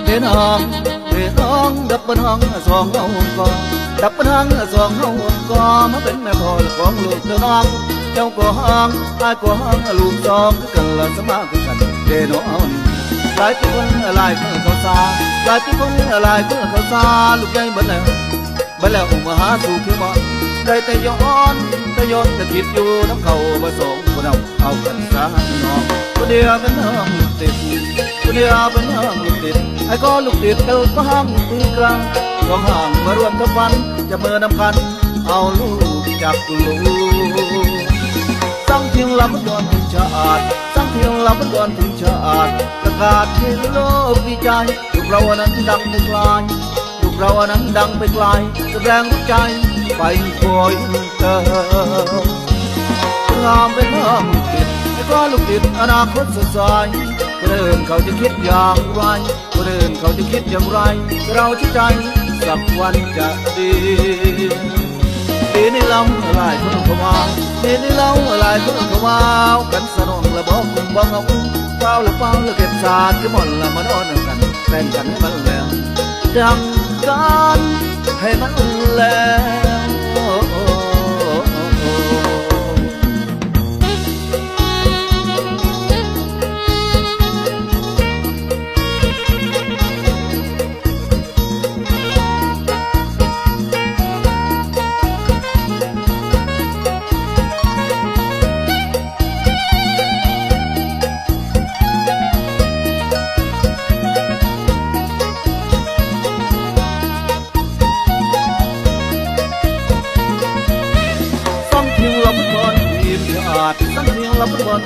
เดินห้องดับเบิ้ลห้องสองเอาก่อดับเบิ้ลห้องสองเอาก่อมาเป็นแม่พ่อของลูกเจ้าน้องเจ้าก็ห้องอ้ายก็ห้องลูกสองกันละสมาคือกันเด้น้องหลายคนหลายคนเขาซาหลายคนหลายคนเขาซาลูกใหญ่เบิดแล้วมาหาสู่คือบ่ได้แต่ย้อนแต่คิดอยู่น้ำเขาบ่สองบ่เอากันซะน้องผู้เดียวเป็นห้องติดผู้เดียวเป็นห้องลูกติดไอ้ก็ลูกติดเจ้าก็ห้องตีกลางสองห้างมารวมทั้งวันจะมือนำกันเอาลูกจากลูกสังเพียงลำดวนถึงชาติสังเพียงลำดวนถึงชาติประกาศให้โลกดีใจลูกเรานั้นดังไปไกลลูกเรานั้นดังไปไกลแสดงใจไปคอยเติมงามเป็นห้องติดไอ้ก็ลูกติดอนาคตสดใสคนอื่นเขาจะคิดอย่างไรคนอื่นเขาจะคิดอย่างไรเราที่ใจสักวันจะดีดีในลำหลายคนเข้ามาดีในลำหลายคนเข้ามากันสนองละบอกคุมบังเอาเฝ้าละเฝ้าละเก็บสาดคือหมดละมานอนกันแต่งกันให้มันแล้วดังกันให้มันแล้วสังเพียงลำบาก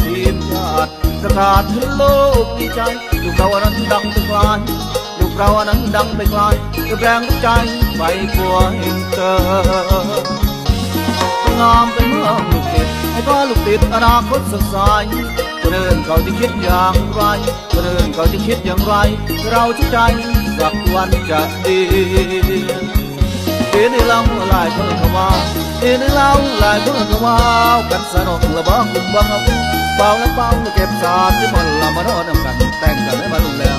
ทีมชาติประกาศให้โลกดีใจลูกเรานั้นดังไปไกลลูกเรานั้นดังไปไกลแรงใจไปกว่าเองเกินงามเป็นเมืองลูกติดให้ก็ลูกติดอนาคตสดใสคนอื่นเขาจะคิดอย่างไรคนอื่นเขาจะคิดอย่างไรเราจะใจสักวันจะดีในลำหลายคนเข้ามาในลำหลายคนเข้ามากันสนุกละบ้องคุมบังเอาเป่าและเป่าเก็บสาดที่มันละมานอนกันแต่งกันให้มันแล้ว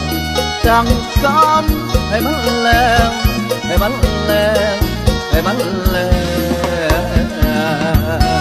จังกันให้มันแล้วให้มันแล้วให้มันแล้ว